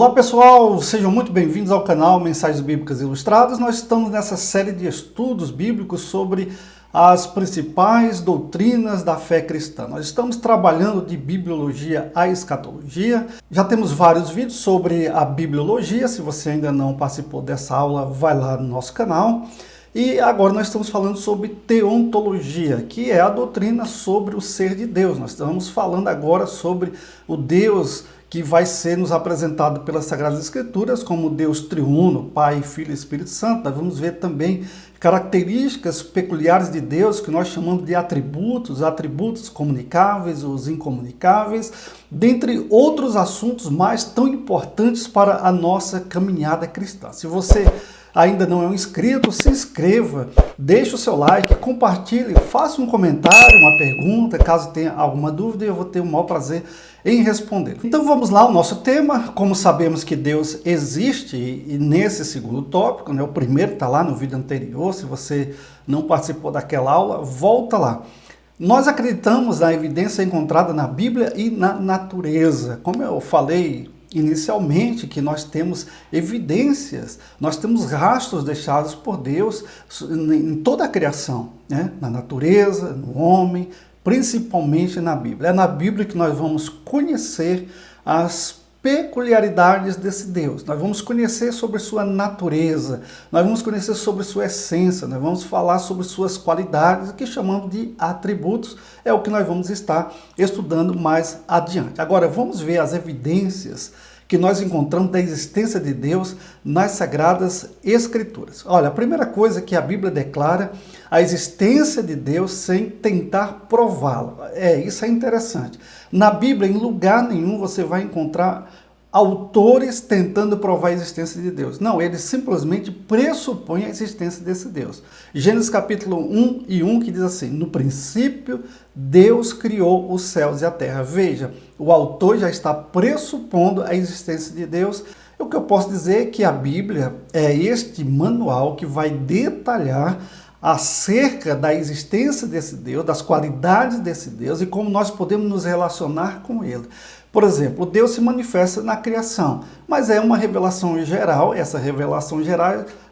Olá pessoal, sejam muito bem-vindos ao canal Mensagens Bíblicas Ilustradas. Nós estamos nessa série de estudos bíblicos sobre as principais doutrinas da fé cristã. Nós estamos trabalhando de bibliologia à escatologia. Já temos vários vídeos sobre a bibliologia. Se você ainda não participou dessa aula, vai lá no nosso canal. E agora nós estamos falando sobre teontologia, que é a doutrina sobre o ser de Deus. Nós estamos falando agora sobre o Deus que vai ser nos apresentado pelas Sagradas Escrituras como Deus triuno, Pai, Filho e Espírito Santo. Nós vamos ver também características peculiares de Deus que nós chamamos de atributos comunicáveis, os incomunicáveis, dentre outros assuntos mais tão importantes para a nossa caminhada cristã. Se você ainda não é um inscrito, se inscreva, deixe o seu like, compartilhe, faça um comentário, uma pergunta, caso tenha alguma dúvida, eu vou ter o maior prazer em responder. Então vamos lá, o nosso tema, como sabemos que Deus existe, e nesse segundo tópico, o primeiro está lá no vídeo anterior, se você não participou daquela aula, volta lá. Nós acreditamos na evidência encontrada na Bíblia e na natureza. Como eu falei inicialmente, que nós temos evidências, nós temos rastros deixados por Deus em toda a criação, né? Na natureza, no homem, principalmente na Bíblia. É na Bíblia que nós vamos conhecer as peculiaridades desse Deus. Nós vamos conhecer sobre sua natureza, nós vamos conhecer sobre sua essência, nós vamos falar sobre suas qualidades, que chamamos de atributos, é o que nós vamos estar estudando mais adiante. Agora, vamos ver as evidências que nós encontramos da existência de Deus nas Sagradas Escrituras. Olha, a primeira coisa que a Bíblia declara, a existência de Deus sem tentar prová-la. Isso é interessante. Na Bíblia, em lugar nenhum, você vai encontrar autores tentando provar a existência de Deus. Não, eles simplesmente pressupõem a existência desse Deus. Gênesis capítulo 1:1 que diz assim: no princípio, Deus criou os céus e a terra. Veja, o autor já está pressupondo a existência de Deus. O que eu posso dizer é que a Bíblia é este manual que vai detalhar acerca da existência desse Deus, das qualidades desse Deus e como nós podemos nos relacionar com Ele. Por exemplo, Deus se manifesta na criação, mas é uma revelação geral. Essa revelação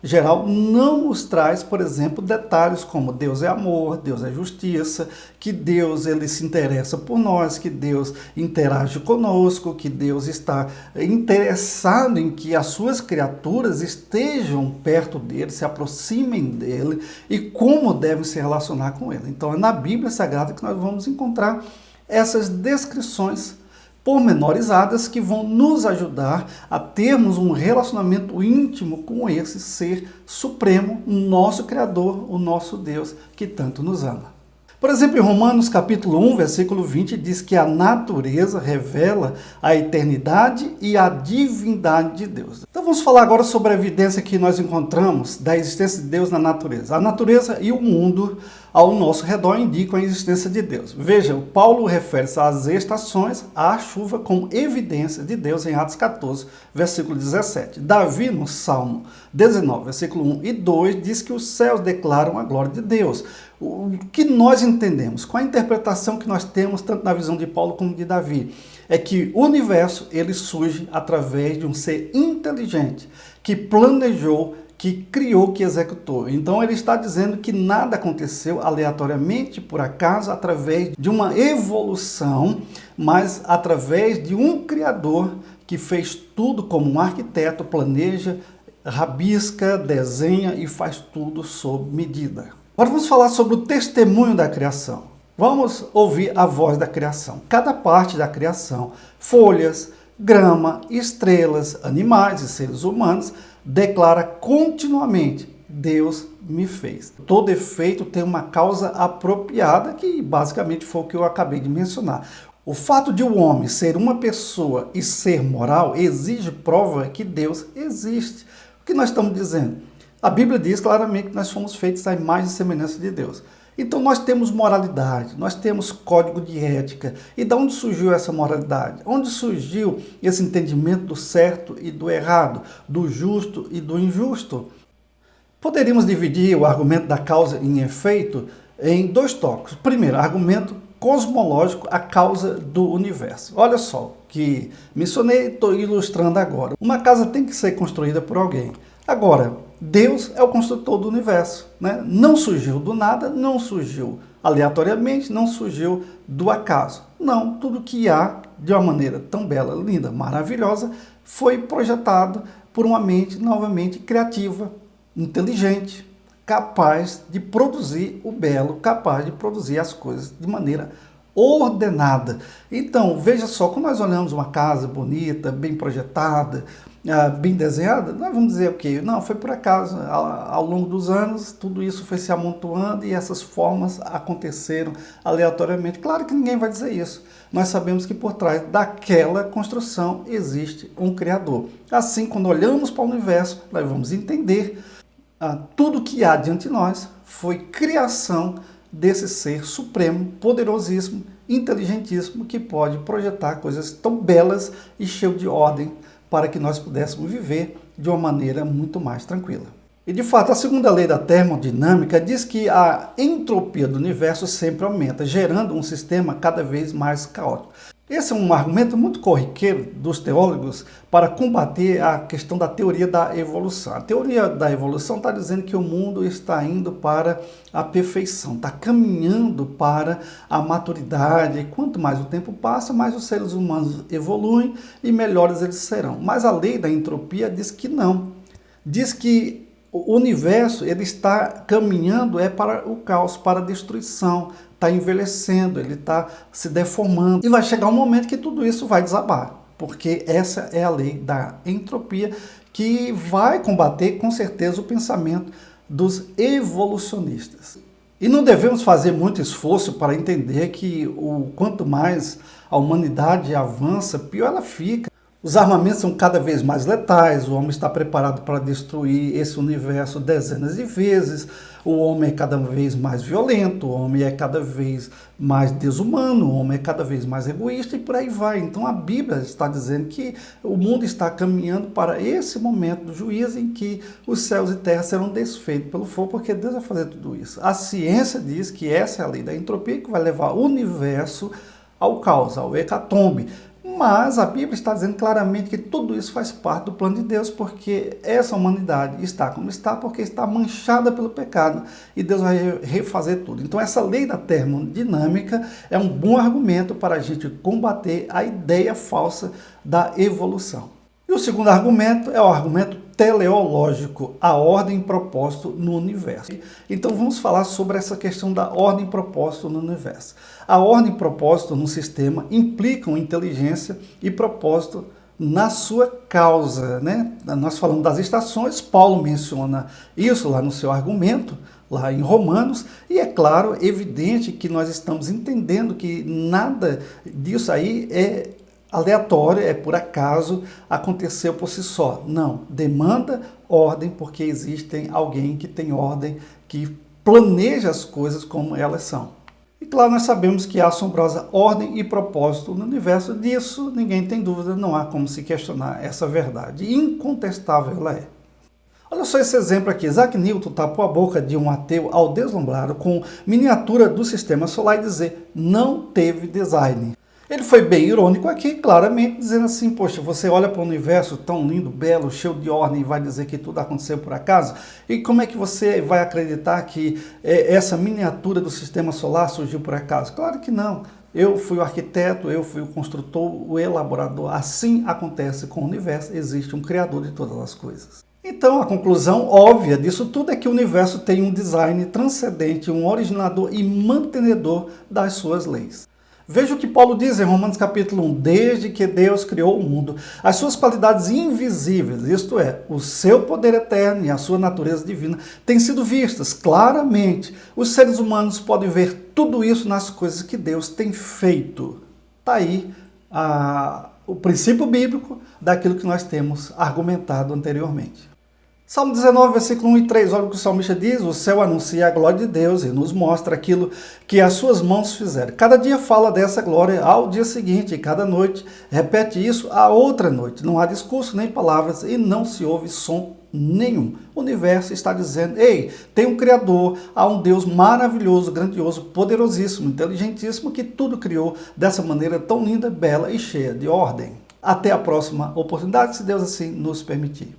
geral não nos traz, por exemplo, detalhes como Deus é amor, Deus é justiça, que Deus ele se interessa por nós, que Deus interage conosco, que Deus está interessado em que as suas criaturas estejam perto dele, se aproximem dele e como devem se relacionar com ele. Então é na Bíblia Sagrada que nós vamos encontrar essas descrições pormenorizadas que vão nos ajudar a termos um relacionamento íntimo com esse ser supremo, o nosso Criador, o nosso Deus, que tanto nos ama. Por exemplo, em Romanos capítulo 1, versículo 20, diz que a natureza revela a eternidade e a divindade de Deus. Então vamos falar agora sobre a evidência que nós encontramos da existência de Deus na natureza. A natureza e o mundo ao nosso redor indicam a existência de Deus. Veja, Paulo refere-se às estações, à chuva, como evidência de Deus em Atos 14, versículo 17. Davi, no Salmo 19, versículo 1 e 2, diz que os céus declaram a glória de Deus. O que nós entendemos, com a interpretação que nós temos, tanto na visão de Paulo como de Davi, é que o universo ele surge através de um ser inteligente, que planejou, que criou, que executou. Então ele está dizendo que nada aconteceu aleatoriamente, por acaso, através de uma evolução, mas através de um Criador que fez tudo como um arquiteto, planeja, rabisca, desenha e faz tudo sob medida. Agora vamos falar sobre o testemunho da criação. Vamos ouvir a voz da criação. Cada parte da criação, folhas, grama, estrelas, animais e seres humanos, declara continuamente: Deus me fez. Todo efeito tem uma causa apropriada, que basicamente foi o que eu acabei de mencionar. O fato de o homem ser uma pessoa e ser moral exige prova que Deus existe. O que nós estamos dizendo? A Bíblia diz claramente que nós fomos feitos à imagem e semelhança de Deus. Então nós temos moralidade, nós temos código de ética. E de onde surgiu essa moralidade? Onde surgiu esse entendimento do certo e do errado, do justo e do injusto? Poderíamos dividir o argumento da causa e efeito em dois tópicos. Primeiro, argumento cosmológico a causa do universo. Olha só, que mencionei, estou ilustrando agora. Uma casa tem que ser construída por alguém. Agora, Deus é o construtor do universo, né? Não surgiu do nada, não surgiu aleatoriamente, não surgiu do acaso. Não, tudo que há de uma maneira tão bela, linda, maravilhosa, foi projetado por uma mente novamente criativa, inteligente, capaz de produzir o belo, capaz de produzir as coisas de maneira ordenada. Então, veja só, quando nós olhamos uma casa bonita, bem projetada, bem desenhada, nós vamos dizer o quê? Não, foi por acaso. Ao longo dos anos, tudo isso foi se amontoando e essas formas aconteceram aleatoriamente. Claro que ninguém vai dizer isso. Nós sabemos que por trás daquela construção existe um Criador. Assim, quando olhamos para o universo, nós vamos entender tudo que há diante de nós foi criação desse ser supremo, poderosíssimo, inteligentíssimo, que pode projetar coisas tão belas e cheio de ordem para que nós pudéssemos viver de uma maneira muito mais tranquila. E de fato, a segunda lei da termodinâmica diz que a entropia do universo sempre aumenta, gerando um sistema cada vez mais caótico. Esse é um argumento muito corriqueiro dos teólogos para combater a questão da teoria da evolução. A teoria da evolução está dizendo que o mundo está indo para a perfeição, está caminhando para a maturidade. E quanto mais o tempo passa, mais os seres humanos evoluem e melhores eles serão. Mas a lei da entropia diz que não. Diz que o universo ele está caminhando para o caos, para a destruição. Está envelhecendo, ele está se deformando. E vai chegar um momento que tudo isso vai desabar, porque essa é a lei da entropia que vai combater com certeza o pensamento dos evolucionistas. E não devemos fazer muito esforço para entender que quanto mais a humanidade avança, pior ela fica. Os armamentos são cada vez mais letais, o homem está preparado para destruir esse universo dezenas de vezes, o homem é cada vez mais violento, o homem é cada vez mais desumano, o homem é cada vez mais egoísta e por aí vai. Então a Bíblia está dizendo que o mundo está caminhando para esse momento do juízo em que os céus e terra serão desfeitos pelo fogo, porque Deus vai fazer tudo isso. A ciência diz que essa é a lei da entropia que vai levar o universo ao caos, ao hecatombe. Mas a Bíblia está dizendo claramente que tudo isso faz parte do plano de Deus, porque essa humanidade está como está, porque está manchada pelo pecado e Deus vai refazer tudo. Então essa lei da termodinâmica é um bom argumento para a gente combater a ideia falsa da evolução. E o segundo argumento é o argumento teleológico, a ordem e propósito no universo. Então vamos falar sobre essa questão da ordem e propósito no universo. A ordem e propósito no sistema implicam inteligência e propósito na sua causa, né? Nós falamos das estações, Paulo menciona isso lá no seu argumento, lá em Romanos, e é claro, evidente que nós estamos entendendo que nada disso aí é aleatório, é por acaso, aconteceu por si só. Não, demanda ordem porque existe alguém que tem ordem, que planeja as coisas como elas são. E claro, nós sabemos que há assombrosa ordem e propósito no universo, disso ninguém tem dúvida, não há como se questionar essa verdade. Incontestável ela é. Olha só esse exemplo aqui. Isaac Newton tapou a boca de um ateu ao deslumbrá-lo com miniatura do sistema solar e dizer, não teve design. Ele foi bem irônico aqui, claramente, dizendo assim, poxa, você olha para o universo tão lindo, belo, cheio de ordem e vai dizer que tudo aconteceu por acaso? E como é que você vai acreditar que essa miniatura do sistema solar surgiu por acaso? Claro que não. Eu fui o arquiteto, eu fui o construtor, o elaborador. Assim acontece com o universo, existe um criador de todas as coisas. Então, a conclusão óbvia disso tudo é que o universo tem um design transcendente, um originador e mantenedor das suas leis. Veja o que Paulo diz em Romanos capítulo 1, desde que Deus criou o mundo, as suas qualidades invisíveis, isto é, o seu poder eterno e a sua natureza divina, têm sido vistas claramente. Os seres humanos podem ver tudo isso nas coisas que Deus tem feito. Está aí o princípio bíblico daquilo que nós temos argumentado anteriormente. Salmo 19, versículo 1 e 3, olha o que o salmista diz: o céu anuncia a glória de Deus e nos mostra aquilo que as suas mãos fizeram. Cada dia fala dessa glória ao dia seguinte, e cada noite repete isso à outra noite. Não há discurso nem palavras e não se ouve som nenhum. O universo está dizendo: ei, tem um Criador, há um Deus maravilhoso, grandioso, poderosíssimo, inteligentíssimo, que tudo criou dessa maneira tão linda, bela e cheia de ordem. Até a próxima oportunidade, se Deus assim nos permitir.